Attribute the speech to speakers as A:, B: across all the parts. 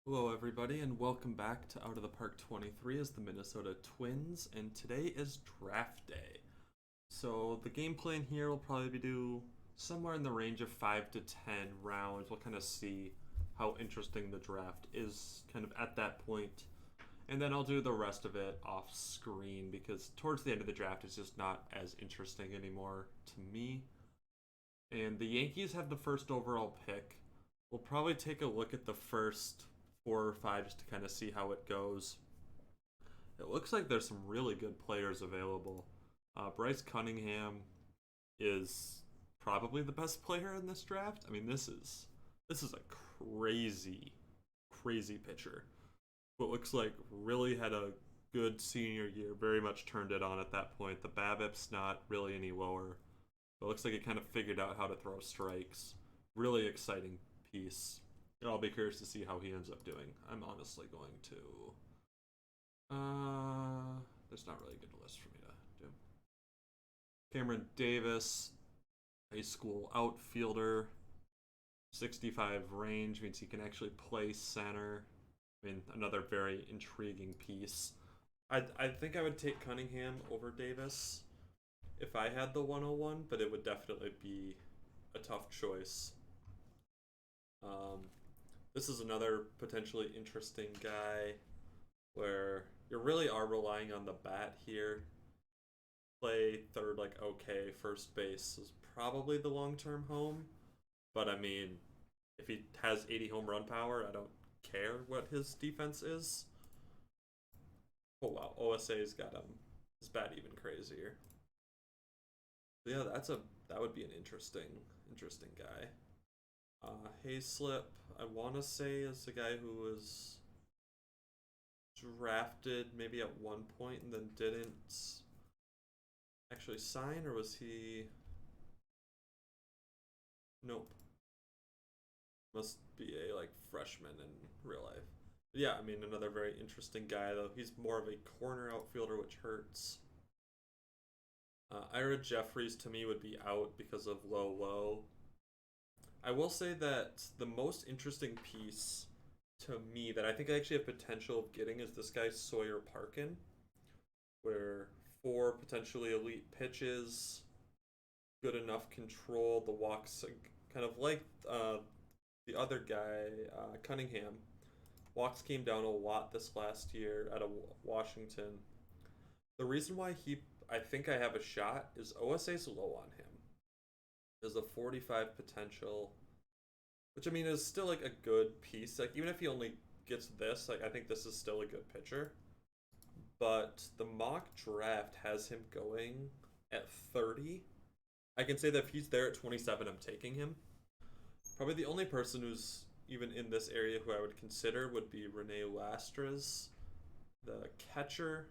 A: Hello, everybody, and welcome back to Out of the Park 23 as the Minnesota Twins. And today is draft day. So, the game plan here will probably do somewhere in the range of 5 to 10 rounds. We'll kind of see how interesting the draft is kind of at that point. And then I'll do the rest of it off screen because towards the end of the draft, it's just not as interesting anymore to me. And the Yankees have the first overall pick. We'll probably take a look at the first 4 or 5 just to kind of see how it goes. It looks like there's some really good players available. Bryce Cunningham is probably the best player in this draft. I mean, this is a crazy pitcher. What looks like really had a good senior year. Very much turned it on at that point. The BABIP's not really any lower. But it looks like he kind of figured out how to throw strikes. Really exciting piece. I'll be curious to see how he ends up doing. I'm honestly going to. There's not really a good list for me to do. Cameron Davis, high school outfielder, 65 range means he can actually play center. I mean, another very intriguing piece. I think I would take Cunningham over Davis if I had the 101, but it would definitely be a tough choice. Um, this is another potentially interesting guy where you really are relying on the bat here. Play third, like, okay. First base is probably the long term home. But I mean, if he has 80 home run power, I don't care what his defense is. Oh wow, OSA's got his bat even crazier. But yeah, that would be an interesting guy. Hayslip, I want to say, is the guy who was drafted maybe at one point and then didn't actually sign, or was he? Nope. Must be a like freshman in real life. Yeah, I mean, another very interesting guy though. He's more of a corner outfielder, which hurts. Ira Jeffries to me would be out because of low. I will say that the most interesting piece to me that I think I actually have potential of getting is this guy Sawyer Parkin, where 4 potentially elite pitches, good enough control, the walks kind of like the other guy Cunningham. Walks came down a lot this last year out of Washington. The reason why I think I have a shot is OSA's low on him. There's a 45 potential, which I mean is still like a good piece. Like even if he only gets this, like I think this is still a good pitcher. But the mock draft has him going at 30. I can say that if he's there at 27, I'm taking him. Probably the only person who's even in this area who I would consider would be Rene Lastres, the catcher,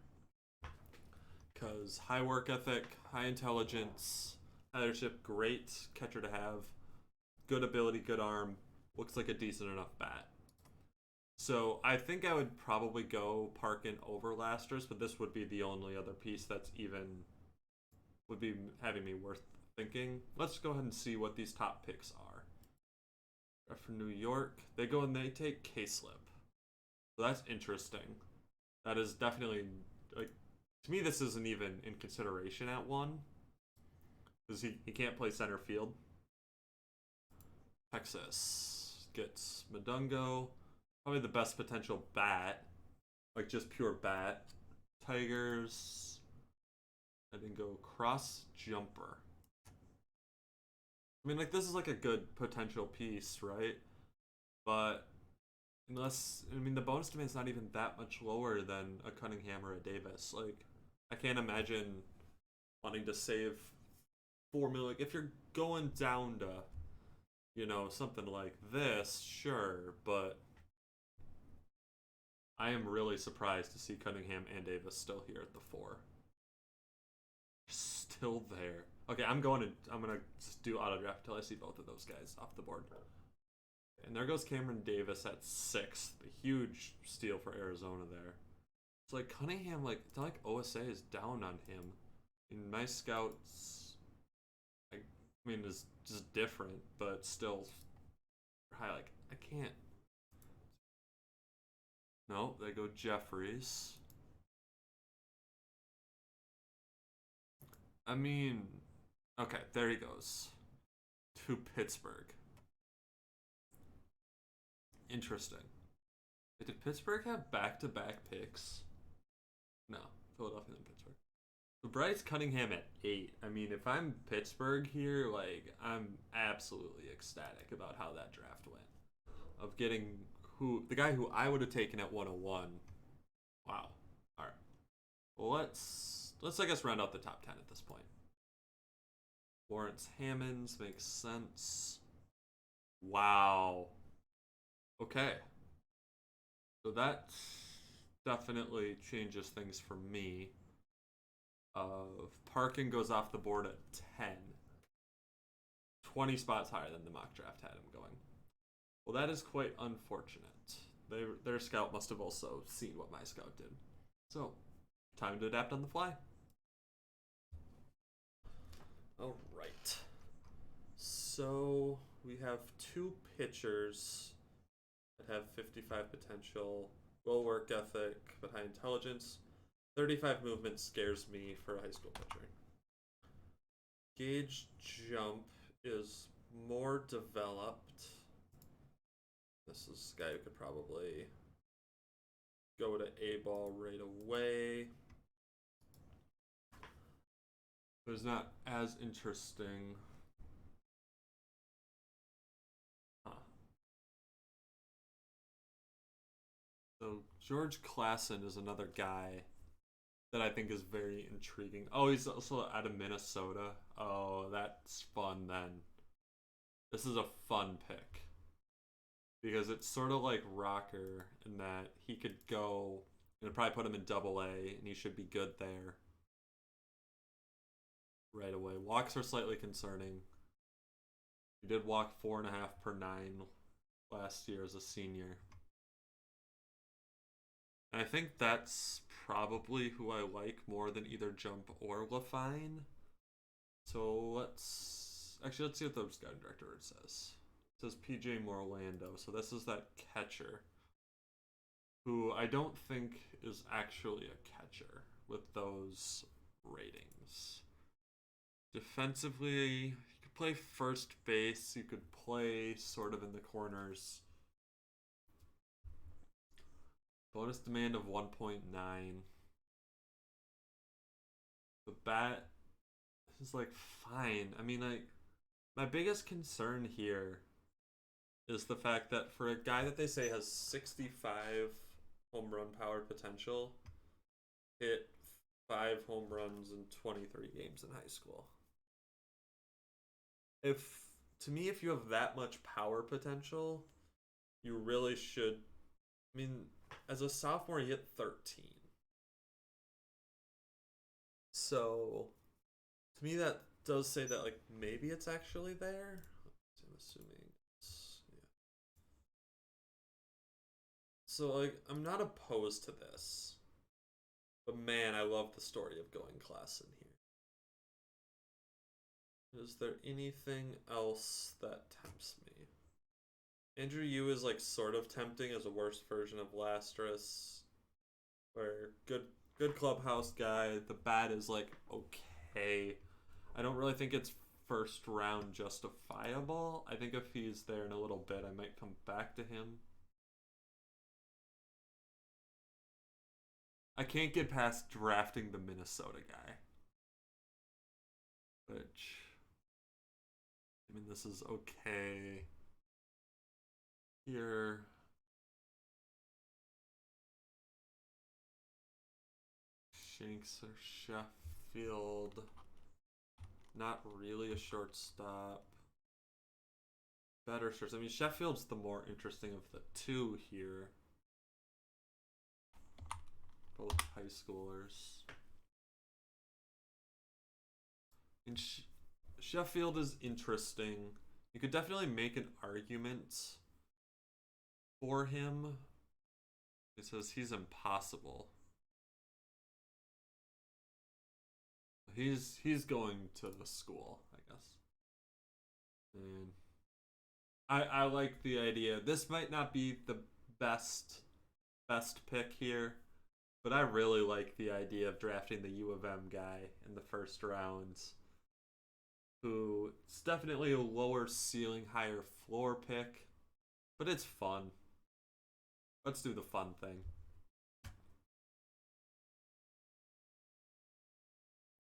A: because high work ethic, high intelligence, leadership, great catcher to have, good ability, good arm, looks like a decent enough bat. So I think I would probably go Parkin over Lastres, but this would be the only other piece that's even would be having me worth thinking. Let's go ahead and see what these top picks are. For New York, they go and they take K-Slip. So that's interesting. That is definitely like to me this isn't even in consideration at 1. Because he can't play center field. Texas gets Madungo. Probably the best potential bat. Like just pure bat. Tigers. I didn't go cross jumper. I mean, like, this is like a good potential piece, right? But I mean, the bonus demand's not even that much lower than a Cunningham or a Davis. Like, I can't imagine wanting to save 4 million. Like, if you're going down to, something like this, sure, but I am really surprised to see Cunningham and Davis still here at the 4. Still there. Okay, I'm gonna just do auto draft until I see both of those guys off the board. And there goes Cameron Davis at 6th. A huge steal for Arizona there. It's like Cunningham, like it's not like OSA is down on him. In my scouts, I mean, is just different, but still high. Like I can't. No, they go Jeffries. I mean, okay, there he goes. To Pittsburgh. Interesting. Did Pittsburgh have back-to-back picks? No, Philadelphia and Pittsburgh. So Bryce Cunningham at 8. I mean, if I'm Pittsburgh here, like, I'm absolutely ecstatic about how that draft went. Of getting the guy who I would have taken at 101. Wow. All right. Well, let's I guess round out the top 10 at this point. Lawrence Hammonds makes sense. Wow. Okay. So that definitely changes things for me. Parkin goes off the board at 10. 20 spots higher than the mock draft had him going. Well, that is quite unfortunate. Their scout must have also seen what my scout did. So, time to adapt on the fly. All right. So, we have 2 pitchers that have 55 potential, low work ethic, but high intelligence. 35 movement scares me for a high school pitcher. Gauge jump is more developed. This is a guy who could probably go to A ball right away. But it's not as interesting. So George Klassen is another guy that I think is very intriguing. Oh, he's also out of Minnesota. Oh, that's fun then. This is a fun pick. Because it's sort of like Rocker in that he could go, and probably put him in Double A, and he should be good there right away. Walks are slightly concerning. He did walk 4.5 per 9 last year as a senior. And I think that's probably who I like more than either Jump or Lafine. So let's see what the scouting director says. It says PJ Morlando. So this is that catcher who I don't think is actually a catcher with those ratings. Defensively, you could play first base. You could play sort of in the corners. Bonus demand of 1.9. The bat is like fine. I mean, like, my biggest concern here is the fact that for a guy that they say has 65 home run power potential, hit 5 home runs in 23 games in high school. To me, if you have that much power potential, you really should. I mean, as a sophomore, he hit 13. So, to me, that does say that, like, maybe it's actually there. I'm assuming it's, yeah. So, like, I'm not opposed to this. But man, I love the story of going Klassen here. Is there anything else that tempts me? Andrew Yu is like sort of tempting as a worse version of Lastris, where good clubhouse guy. The bat is like okay. I don't really think it's first round justifiable. I think if he's there in a little bit, I might come back to him. I can't get past drafting the Minnesota guy, which, I mean, this is okay. Here. Shanks or Sheffield. Not really a shortstop. Better shortstop. I mean, Sheffield's the more interesting of the two here. Both high schoolers. And Sheffield is interesting. You could definitely make an argument for him. It says he's impossible. He's going to the school, I guess. And I like the idea. This might not be the best best pick here, but I really like the idea of drafting the U of M guy in the first round, who it's definitely a lower ceiling, higher floor pick, but it's fun. Let's do the fun thing.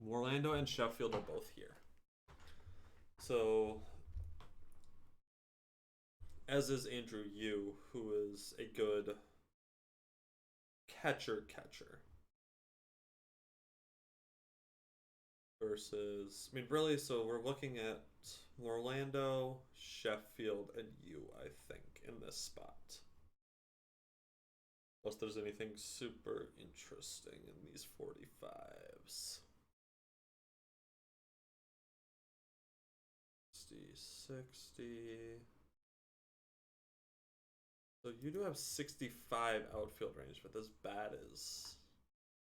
A: Orlando and Sheffield are both here. So, as is Andrew Yu, who is a good catcher. Versus, I mean, really, so we're looking at Orlando, Sheffield, and Yu, I think, in this spot. Unless there's anything super interesting in these 45s. 60. So you do have 65 outfield range, but this bat is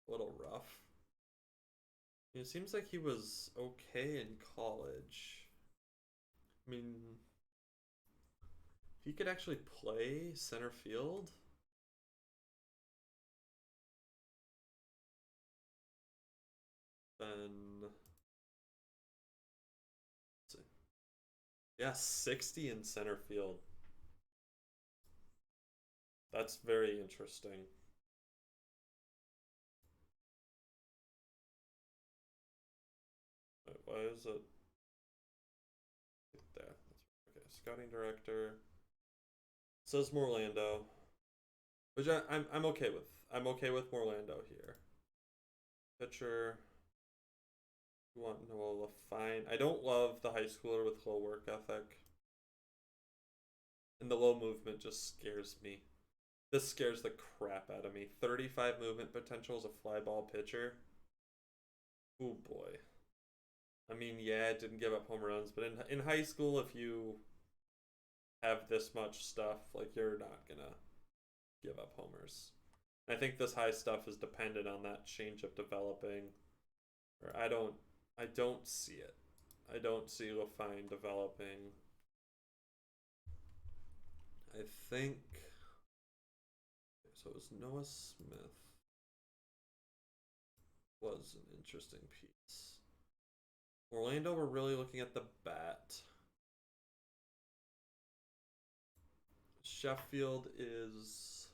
A: a little rough. It seems like he was okay in college. I mean, if he could actually play center field, then yeah, 60 in center field. That's very interesting. Wait, why is it there? Okay, scouting director. It says Morlando, which I'm okay with. I'm okay with Morlando here. Pitcher. You want Noah Fine. I don't love the high schooler with low work ethic. And the low movement just scares me. This scares the crap out of me. 35 movement potential as a fly ball pitcher. Oh boy. I mean, yeah, it didn't give up home runs, but in high school, if you have this much stuff, like, you're not gonna give up homers. And I think this high stuff is dependent on that changeup developing. Or I don't see it. I don't see LaFine developing. I think so. It was Noah Smith was an interesting piece. Orlando, we're really looking at the bat. Sheffield is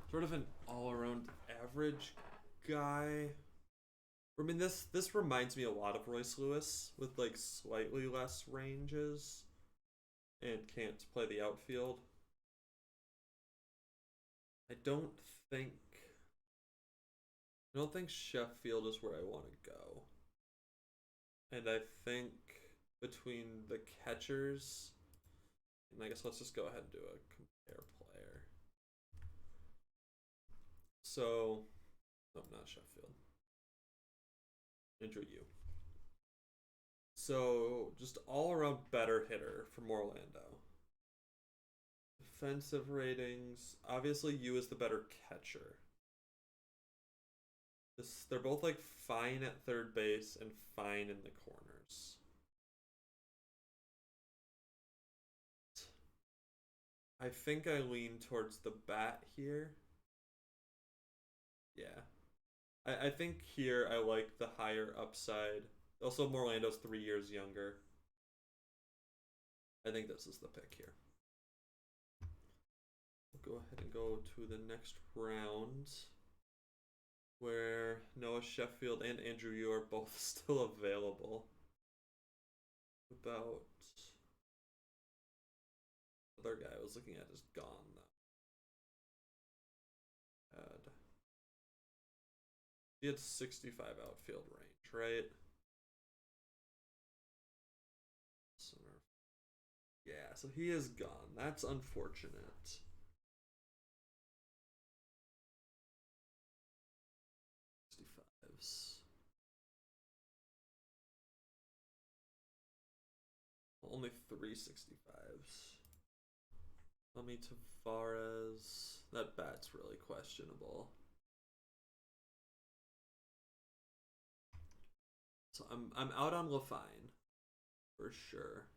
A: sort of an all-around average guy. I mean, this reminds me a lot of Royce Lewis with like slightly less ranges and can't play the outfield. I don't think Sheffield is where I want to go. And I think between the catchers, and I guess let's just go ahead and do a compare player. So, no, not Sheffield. Andrew Yu. So, just all around better hitter from Orlando. Defensive ratings. Obviously, Yu is the better catcher. They're both like fine at third base and fine in the corners. I think I lean towards the bat here. Yeah. I think here I like the higher upside. Also, Orlando's 3 years younger. I think this is the pick here. We'll go ahead and go to the next round, where Noah Sheffield and Andrew Yu are both still available. About the other guy I was looking at is gone though. He had 65 outfield range, right? Yeah, so he is gone. That's unfortunate. Only 365s. Tommy Tavares. That bat's really questionable. So I'm out on LaFine for sure.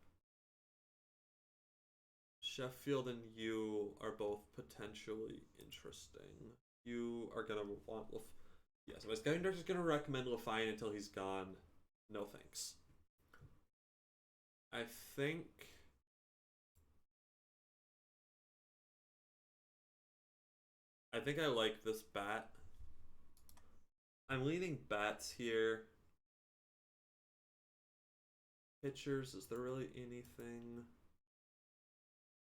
A: Sheffield and you are both potentially interesting. You are gonna want yes, my scouting director's gonna recommend Lafine until he's gone. No thanks. I think I like this bat. I'm leaning bats here. Pitchers, is there really anything?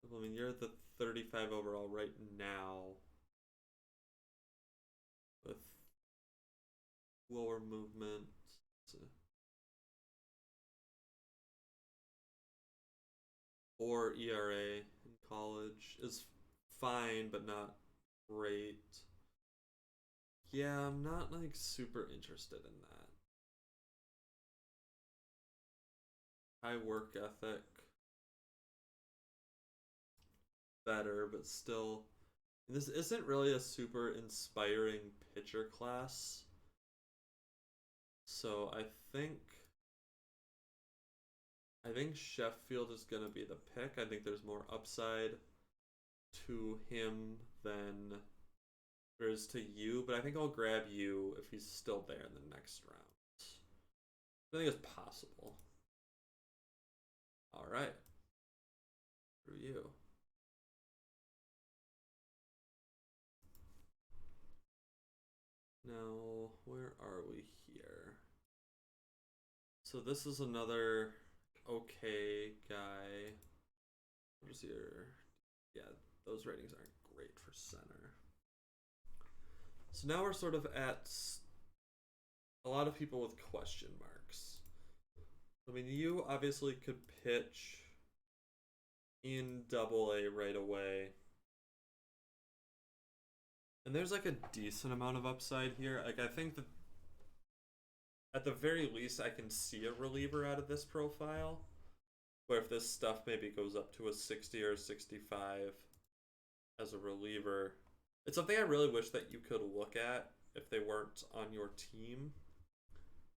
A: I mean, you're at the 35 overall right now with lower movement. Or ERA in college is fine, but not great. Yeah, I'm not like super interested in that. High work ethic. Better, but still. This isn't really a super inspiring pitcher class. So I think Sheffield is gonna be the pick. I think there's more upside to him than there is to you, but I think I'll grab you if he's still there in the next round. I think it's possible. All right. Through you. Now, where are we here? So this is another okay guy. Where's your... Yeah, those ratings aren't great for center. So now we're sort of at a lot of people with question marks. I mean, you obviously could pitch in AA right away. And there's like a decent amount of upside here. Like, I think that at the very least, I can see a reliever out of this profile. But if this stuff maybe goes up to a 60 or a 65 as a reliever, it's something I really wish that you could look at if they weren't on your team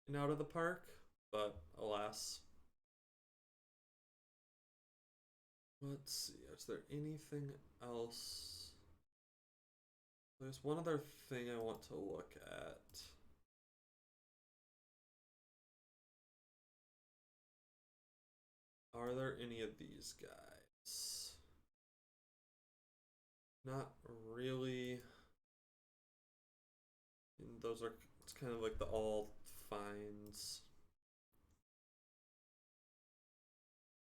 A: in Out of the Park. But alas. Let's see, is there anything else? There's one other thing I want to look at. Are there any of these guys? Not really. And those are, it's kind of like the all finds.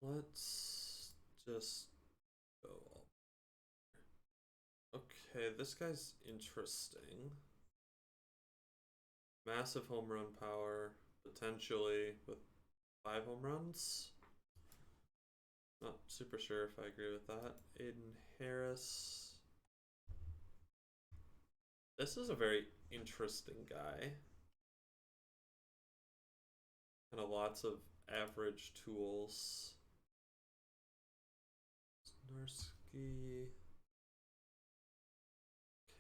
A: Let's just go. Okay, this guy's interesting. Massive home run power, potentially with 5 home runs. Not super sure if I agree with that. Aiden Harris. This is a very interesting guy. Kind of lots of average tools. Snarsky.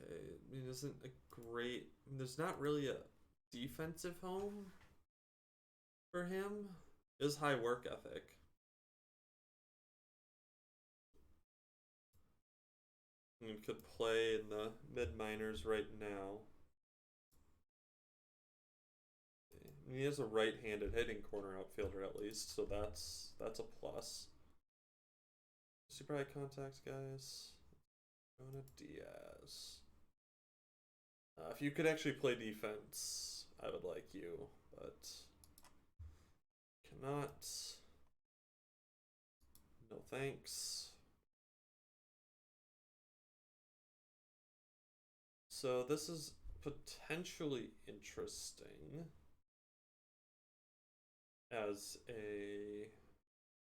A: Okay, I mean, isn't a great... I mean, there's not really a defensive home for him. Is high work ethic. He could play in the mid-minors right now. He is a right-handed hitting corner outfielder at least, so that's a plus. Super high contacts, guys. Jonah Diaz. If you could actually play defense, I would like you, but cannot. No thanks. So this is potentially interesting as a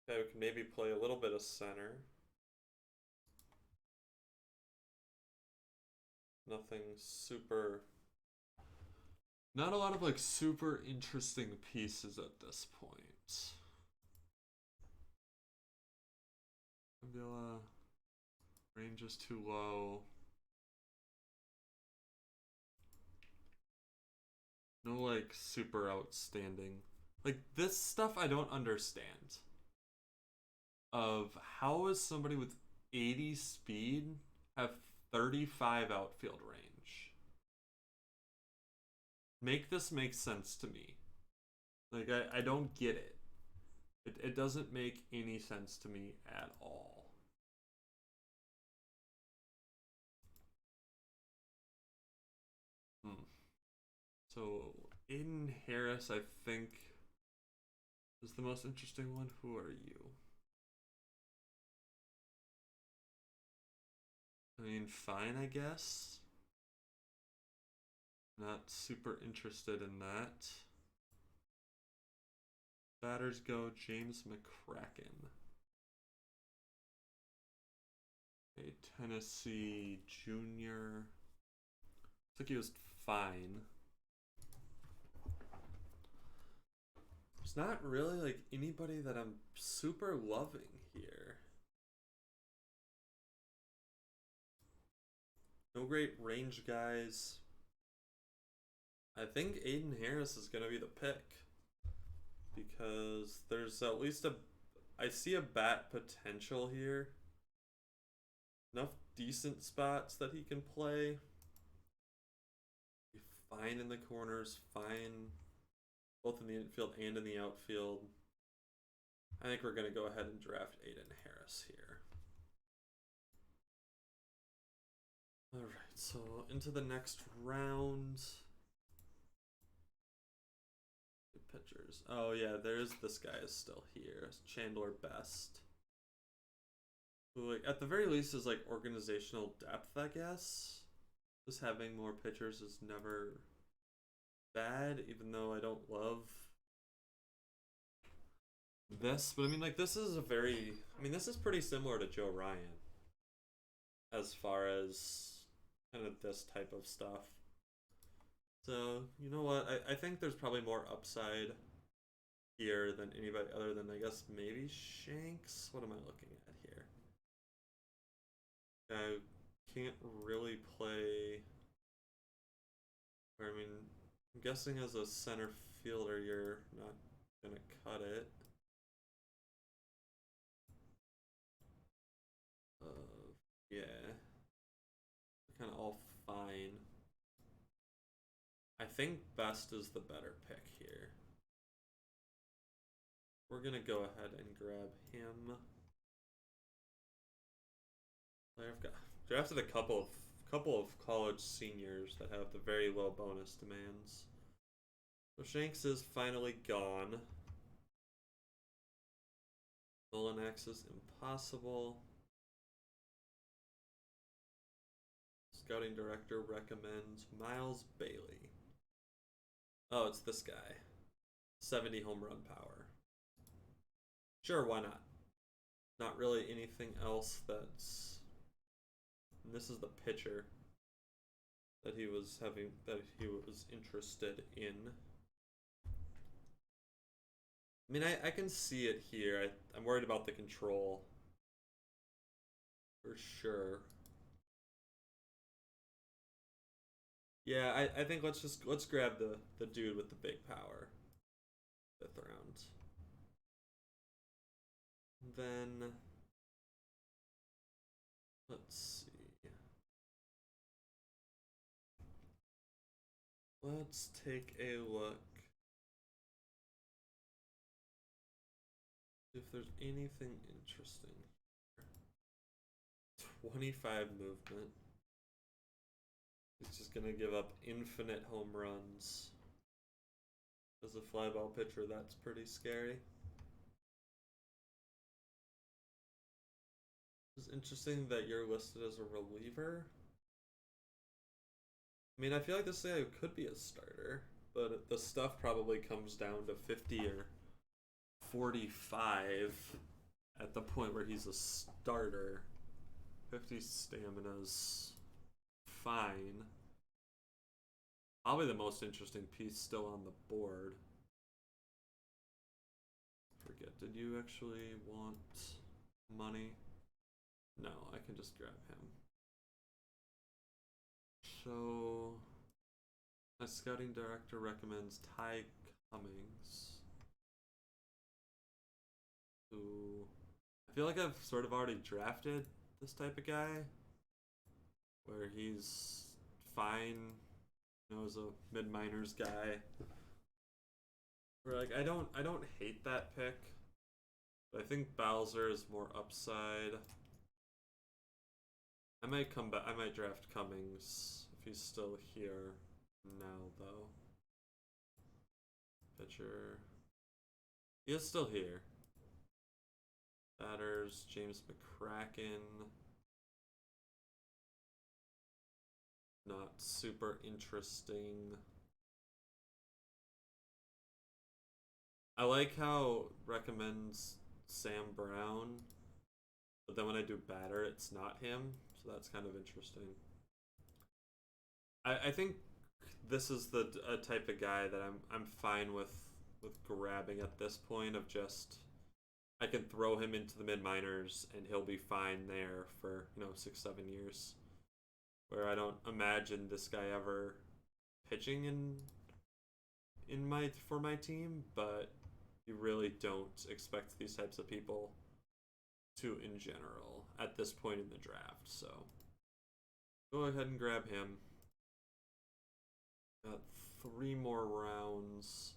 A: guy who can maybe play a little bit of center. Nothing super... Not a lot of like super interesting pieces at this point. Avila, range is too low. No like super outstanding. Like this stuff I don't understand. Of how is somebody with 80 speed, have 35 outfield range. Make this make sense to me. Like, I don't get it. It doesn't make any sense to me at all. Hmm. So, Aiden Harris, I think, is the most interesting one. Who are you? I mean, fine, I guess. Not super interested in that. Batters go James McCracken. A Tennessee junior. Looks like he was fine. There's not really like anybody that I'm super loving here. No great range guys. I think Aiden Harris is going to be the pick because there's at least I see a bat potential here. Enough decent spots that he can play. Be fine in the corners, fine both in the infield and in the outfield. I think we're going to go ahead and draft Aiden Harris here. Alright, so into the next round. Pitchers. Oh yeah, there's this guy is still here. Chandler Best. Who, like, at the very least is like organizational depth, I guess. Just having more pitchers is never bad, even though I don't love this. But I mean, like, this is this is pretty similar to Joe Ryan as far as kind of this type of stuff. So, you know what? I think there's probably more upside here than anybody other than, I guess, maybe Shanks? What am I looking at here? I can't really play. I mean, I'm guessing as a center fielder, you're not going to cut it. Yeah. Kind of all fine. I think Best is the better pick here. We're gonna go ahead and grab him. I've got drafted a couple of college seniors that have the very low bonus demands. So Shanks is finally gone. Molinex is impossible. Scouting director recommends Miles Bailey. Oh, it's this guy. 70 home run power. Sure, why not? Not really anything else that's... And this is the pitcher that he was interested in. I mean, I can see it here. I'm worried about the control. For sure. Yeah, I think let's grab the dude with the big power. 5th round. Then let's see. Let's take a look. If there's anything interesting here. 25 movement. He's just gonna give up infinite home runs. As a fly ball pitcher, that's pretty scary. It's interesting that you're listed as a reliever. I mean, I feel like this guy could be a starter, but the stuff probably comes down to 50 or 45 at the point where he's a starter. 50 stamina's fine. Probably the most interesting piece still on the board. Forget, did you actually want money? No, I can just grab him. So, my scouting director recommends Ty Cummings, who I feel like I've sort of already drafted this type of guy, where he's fine, as a mid minors guy. Where like I don't hate that pick, but I think Bowser is more upside. I might come back. I might draft Cummings if he's still here now, though. Pitcher. He is still here. Batters, James McCracken. Not super interesting. I like how it recommends Sam Brown, but then when I do batter, it's not him, so that's kind of interesting. I think this is the type of guy that I'm fine with grabbing at this point of just I can throw him into the mid minors and he'll be fine there for 6-7 years. Where I don't imagine this guy ever pitching in my team, but you really don't expect these types of people to in general at this point in the draft. So go ahead and grab him. Got 3 more rounds.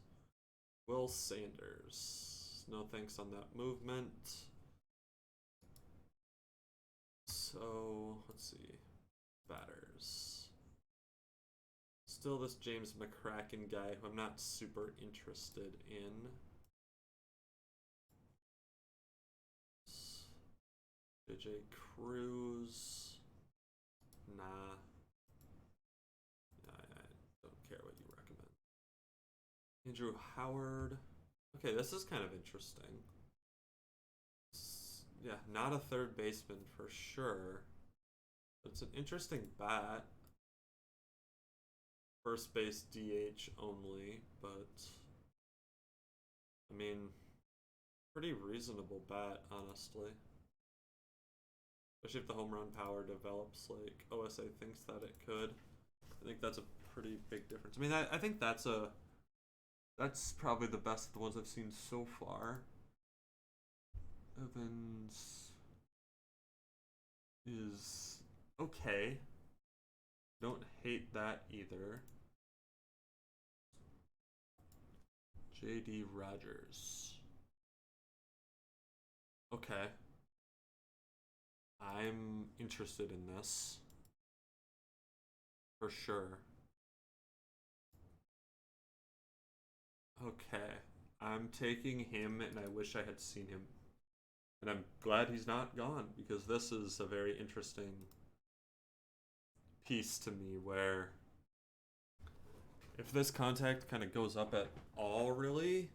A: Will Sanders. No thanks on that movement. So let's see. Batters. Still this James McCracken guy who I'm not super interested in. JJ Cruz. Nah. I don't care what you recommend. Andrew Howard. Okay, this is kind of interesting. Yeah, not a third baseman for sure. But it's an interesting bat. First base DH only, but I mean, pretty reasonable bat, honestly. Especially if the home run power develops like OSA thinks that it could. I think that's a pretty big difference. I mean, I think that's probably the best of the ones I've seen so far. Evans is okay. Don't hate that either. JD Rogers. Okay. I'm interested in this. For sure. Okay. I'm taking him, and I wish I had seen him. And I'm glad he's not gone, because this is a very interesting piece to me where if this contact kind of goes up at all, really,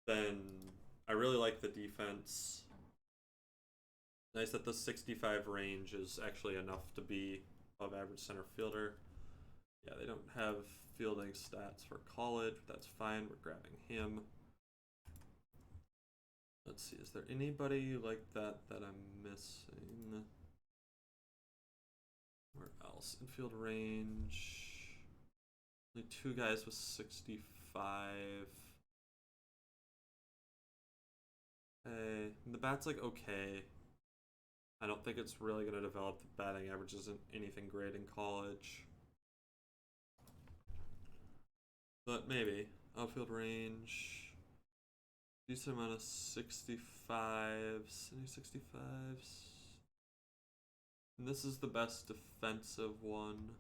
A: then I really like the defense. Nice that the 65 range is actually enough to be above average center fielder. Yeah, they don't have fielding stats for college, but that's fine. We're grabbing him. Let's see, is there anybody like that I'm missing? Where else? Infield range. Only 2 guys with 65. Okay. The bat's like okay. I don't think it's really going to develop. The batting average isn't anything great in college. But maybe. Outfield range. Decent amount of 65s. Any 65s? And this is the best defensive one.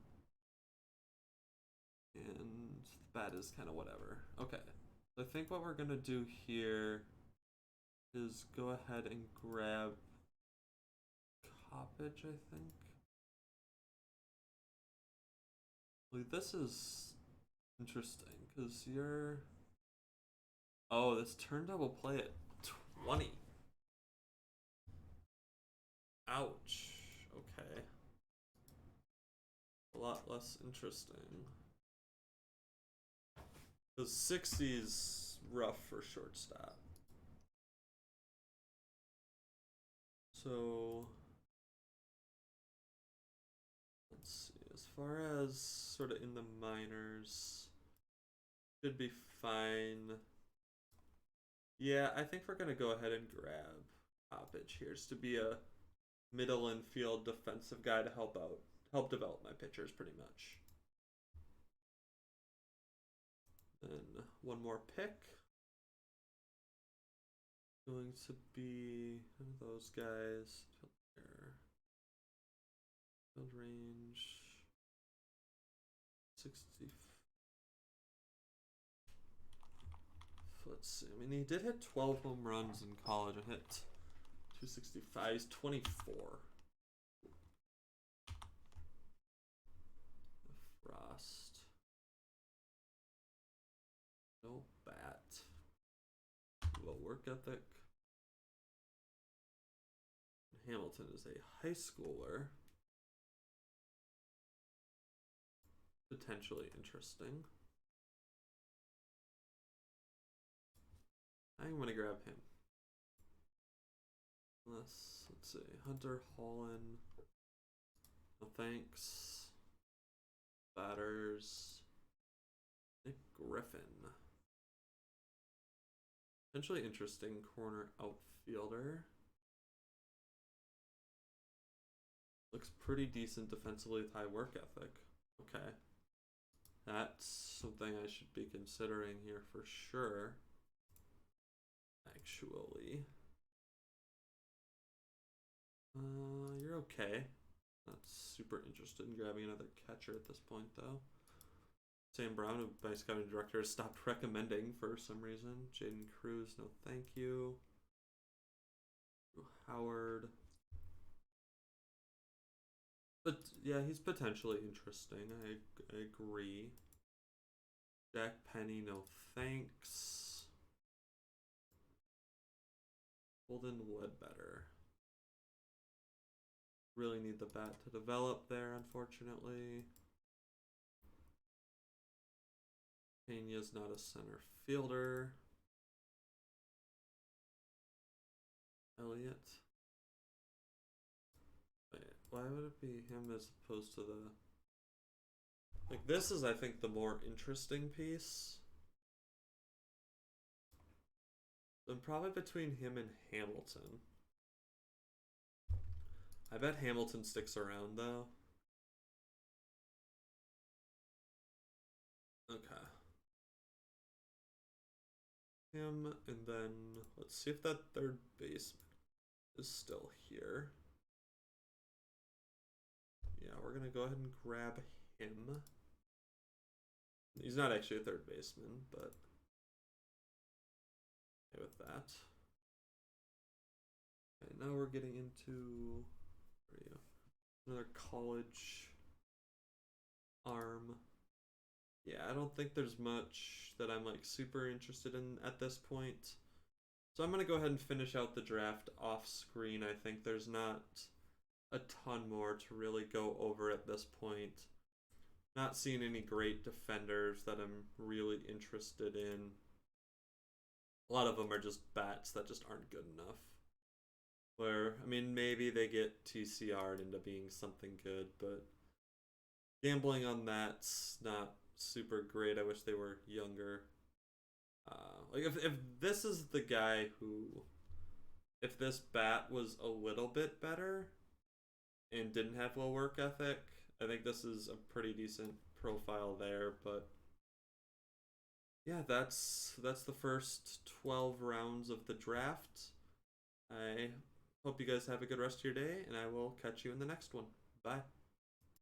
A: And the bat is kind of whatever. Okay. So I think what we're going to do here is go ahead and grab Coppage, I think. Like, this is interesting because you're. Oh, this turn double play at 20. Ouch. Okay. A lot less interesting. The 60's rough for shortstop. So let's see. As far as sort of in the minors, should be fine. Yeah, I think we're gonna go ahead and grab Hoppage here just to be a middle infield defensive guy to help develop my pitchers pretty much. Then one more pick. Going to be one of those guys. Field range 60. Let's see. I mean, he did hit 12 home runs in college and hit 265. He's 24. Frost. No bat. Low work ethic. Hamilton is a high schooler. Potentially interesting. I'm gonna grab him. Let's see. Hunter Holland. No thanks. Batters. Nick Griffin. Potentially interesting corner outfielder. Looks pretty decent defensively with high work ethic. Okay. That's something I should be considering here for sure. Actually. You're okay. Not super interested in grabbing another catcher at this point, though. Sam Brown, who my scouting director has stopped recommending for some reason. Jaden Cruz, no thank you. Howard. But yeah, he's potentially interesting. I agree. Jack Penny, no thanks. Holden Ledbetter. Really need the bat to develop there, unfortunately. Pena's not a center fielder. Elliott. Wait, why would it be him as opposed to the... Like, this is, I think, the more interesting piece. I'm probably between him and Hamilton. I bet Hamilton sticks around, though. Okay. Him, and then let's see if that third baseman is still here. Yeah, we're gonna go ahead and grab him. He's not actually a third baseman, but okay with that. Okay, now we're getting into another college arm. Yeah, I don't think there's much that I'm like super interested in at this point. So I'm going to go ahead and finish out the draft off screen. I think there's not a ton more to really go over at this point. Not seeing any great defenders that I'm really interested in. A lot of them are just bats that just aren't good enough. Where, I mean, maybe they get TCR'd into being something good, but gambling on that's not super great. I wish they were younger. Like if this is the guy who, if this bat was a little bit better and didn't have low work ethic, I think this is a pretty decent profile there. But yeah, that's the first 12 rounds of the draft. I hope you guys have a good rest of your day, and I will catch you in the next one. Bye.